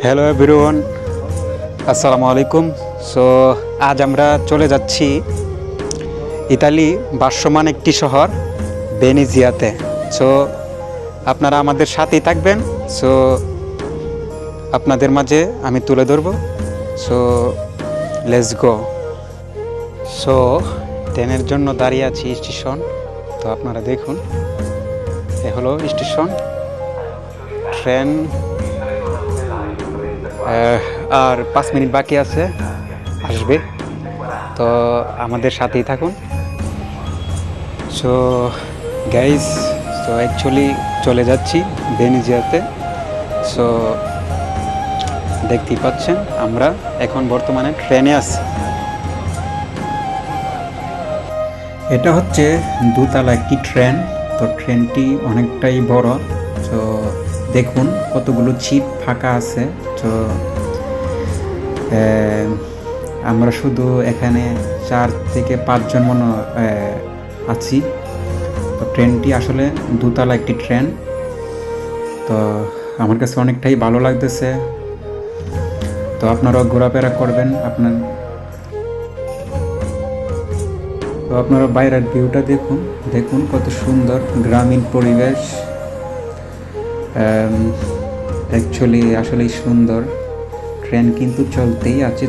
Hello everyone, আসসালামু আলাইকুম। So আজ আমরা চলে যাচ্ছি ইতালি ভাসমান একটি শহর ভেনিজিয়াতে। সো আপনারা আমাদের সাথেই থাকবেন। সো আপনাদের মাঝে আমি তুলে ধরব। So let's go. সো ট্রেনের জন্য দাঁড়িয়ে আছি স্টেশন। তো আপনারা দেখুন, এ হলো স্টেশন। ট্রেন আর 5 মিনিট বাকি আছে, আসবে। তো আমাদের সাথেই থাকুন। সো গাইস, সো অ্যাকচুয়ালি চলে যাচ্ছি ভেনিজিয়াতে। সো দেখতেই পাচ্ছেন আমরা এখন বর্তমানে ট্রেনে আছি। এটা হচ্ছে দোতলা একটি ট্রেন। তো ট্রেনটি অনেকটাই বড়। তো দেখুন কতগুলো সিট ফাঁকা আছে। তো আমরা শুধু এখানে 4 থেকে 5 জন মনে আছি। তো ট্রেনটি আসলে দোতলা একটি ট্রেন। তো আমার কাছে অনেকটাই ভালো লাগতেছে। তো আপনারাও ঘোরাফেরা করবেন। আপনারা বাইরের ভিউটা দেখুন, দেখুন কত সুন্দর গ্রামীণ পরিবেশ। অ্যাকচুয়ালি আসলেই সুন্দর। ট্রেন কিন্তু চলতেই আছে।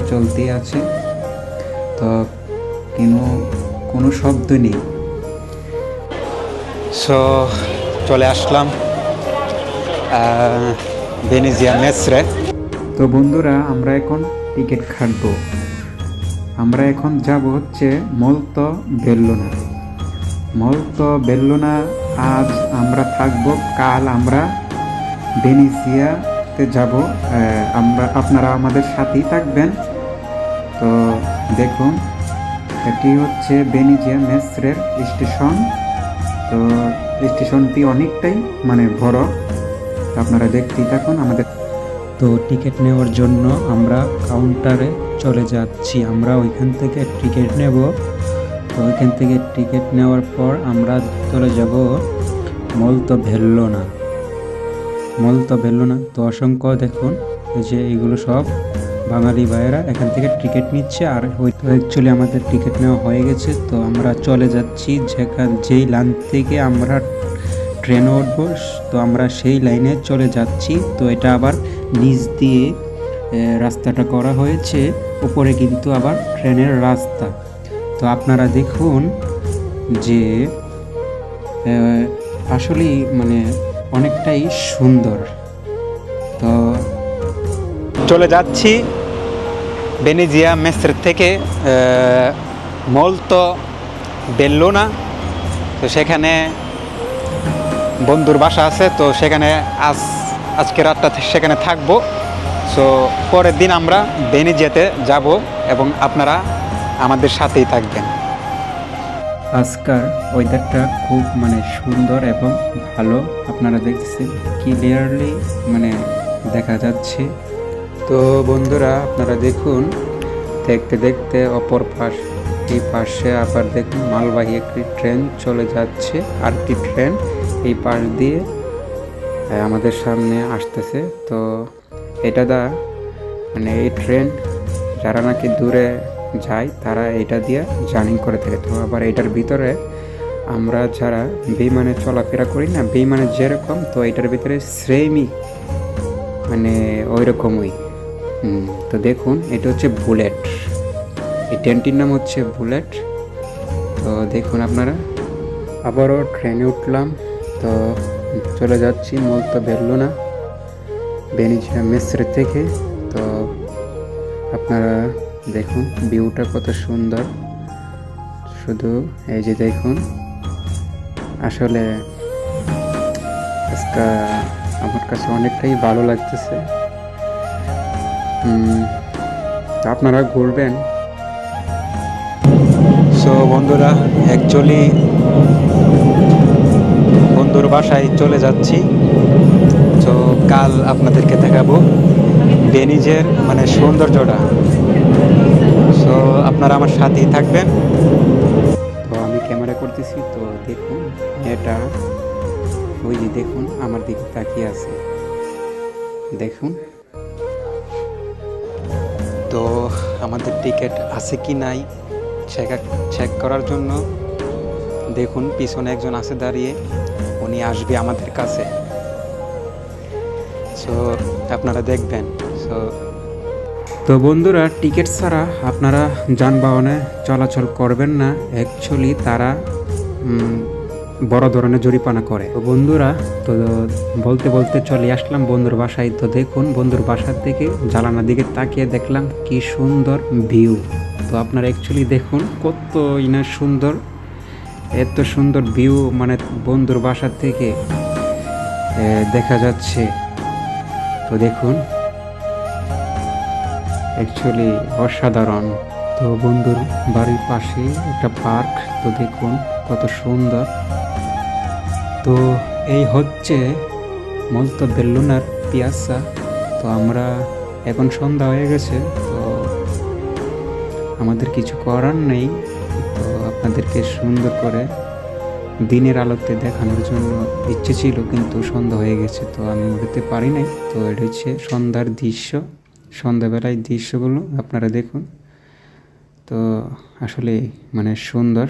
তো কোনো শব্দ নেই। সো চলে আসলাম ভেনিজিয়া মেসরে। তো বন্ধুরা, আমরা এখন টিকিট কাটবো। আমরা এখন যাব হচ্ছে মলতো বেল্লোনা। আজ আমরা থাকবো, কাল আমরা ভেনিজিয়াতে যাব। আপনারা আমাদের সাথেই থাকবেন। তো দেখুন, এটি হচ্ছে ভেনিজিয়া মেসরের স্টেশন। তো স্টেশনটি অনেকটাই বড়। আপনারা দেখতেই থাকুন আমাদের। তো টিকিট নেওয়ার জন্য আমরা কাউন্টারে চলে যাচ্ছি। আমরা ওইখান থেকে টিকিট নেব। তো ওইখান থেকে টিকিট নেওয়ার পর আমরা চলে যাব মলতো বেল্লোনা। তো অসংখ্য দেখুন যে এগুলো সব বাঙালি ভাইয়েরা এখান থেকে টিকিট নিচ্ছে। আর তো অ্যাকচুয়ালি আমাদের টিকিট নেওয়া হয়ে গেছে। তো আমরা চলে যাচ্ছি যেই লাইন থেকে আমরা ট্রেনে উঠব। তো আমরা সেই লাইনে চলে যাচ্ছি। তো এটা আবার নিচ দিয়ে রাস্তাটা করা হয়েছে, উপরে কিন্তু আবার ট্রেনের রাস্তা। তো আপনারা দেখুন যে আসলেই অনেকটাই সুন্দর। তো চলে যাচ্ছি ভেনিজিয়া মেসর থেকে মলতো বেল্লোনা। তো সেখানে বন্ধুর বাসা আছে। তো সেখানে আজকে রাতটা সেখানে থাকবো। সো পরের দিন আমরা ভেনিজিয়াতে যাব এবং আপনারা আমাদের সাথেই থাকবেন। আজকাল ওয়েদারটা খুব সুন্দর এবং ভালো। আপনারা দেখছেন ক্লিয়ারলি দেখা যাচ্ছে। তো বন্ধুরা, আপনারা দেখুন, দেখতে দেখতে অপর এই পাশে আবার দেখুন মালবাহী একটি ট্রেন চলে যাচ্ছে। আর একটি ট্রেন এই পাশ দিয়ে আমাদের সামনে আসতেছে। তো এটা এই ট্রেন যারা নাকি দূরে যায় তারা এটা দিয়ে জার্নি করে থাকে। তো আবার এটার ভিতরে আমরা যারা বিমানে চলাফেরা করি না, বিমানে যেরকম, তো এটার ভিতরে সেমই ওই রকমই। তো দেখুন, এটা হচ্ছে বুলেট। এই ট্রেনটির নাম হচ্ছে বুলেট। তো দেখুন আপনারা, আবারও ট্রেনে উঠলাম। তো চলে যাচ্ছি মলতো বেল্লোনা ভেনিজিয়া মেসরে থেকে। তো আপনারা দেখুন ভিউটা কত সুন্দর। শুধু এই যে দেখুন, আসলে আজকে আমার কাছে অনেকটাই ভালো লাগতেছে। তো আপনারা ঘুরবেন। সো বন্ধুরা, অ্যাকচুয়ালি বন্ধুর বাসায় চলে যাচ্ছি। তো কাল আপনাদেরকে দেখাবো ভেনিজের সৌন্দর্যটা। সো আপনারা আমার সাথেই থাকবেন। তো আমি ক্যামেরা করতেছি। তো দেখুন, এটা ওই যে দেখুন আমার দিকে তাকিয়ে আছে। দেখুন আমাদের টিকিট আছে কি নাই চেক করার জন্য। দেখুন পিছনে একজন আছে দাঁড়িয়ে, উনি আসবে আমাদের কাছে। সো আপনারা দেখবেন। তো বন্ধুরা, টিকিট ছাড়া আপনারা যানবাহনে চলাচল করবেন না। অ্যাকচুয়ালি তারা বড় ধরনের জরিমানা করে। তো বন্ধুরা, তো বলতে বলতে চলে আসলাম বন্ধুর বাসায়। তো দেখুন বন্ধুর বাসার থেকে জানালার দিকে তাকিয়ে দেখলাম কি সুন্দর ভিউ। তো আপনারা অ্যাকচুয়ালি দেখুন কত সুন্দর, এত সুন্দর ভিউ মানে বন্ধুর বাসার থেকে দেখা যাচ্ছে। তো দেখুন অ্যাকচুয়ালি অসাধারণ। তো বন্ধুর বাড়ির পাশে একটা পার্ক, তো দেখুন কত সুন্দর। তো এই হচ্ছে মলতো বেলুনার পিয়াসা। তো আমরা এখন সন্ধ্যা হয়ে গেছে, তো আমাদের কিছু করার নেই। তো আপনাদেরকে সুন্দর করে দিনের আলোতে দেখানোর জন্য ইচ্ছে ছিল, কিন্তু সন্ধ্যা হয়ে গেছে তো আমি উঠতে পারি নাই। তো এটা হচ্ছে সন্ধ্যার দৃশ্য, সন্ধ্যাবেলায় দৃশ্যগুলো আপনারা দেখুন। তো আসলে মানে সুন্দর।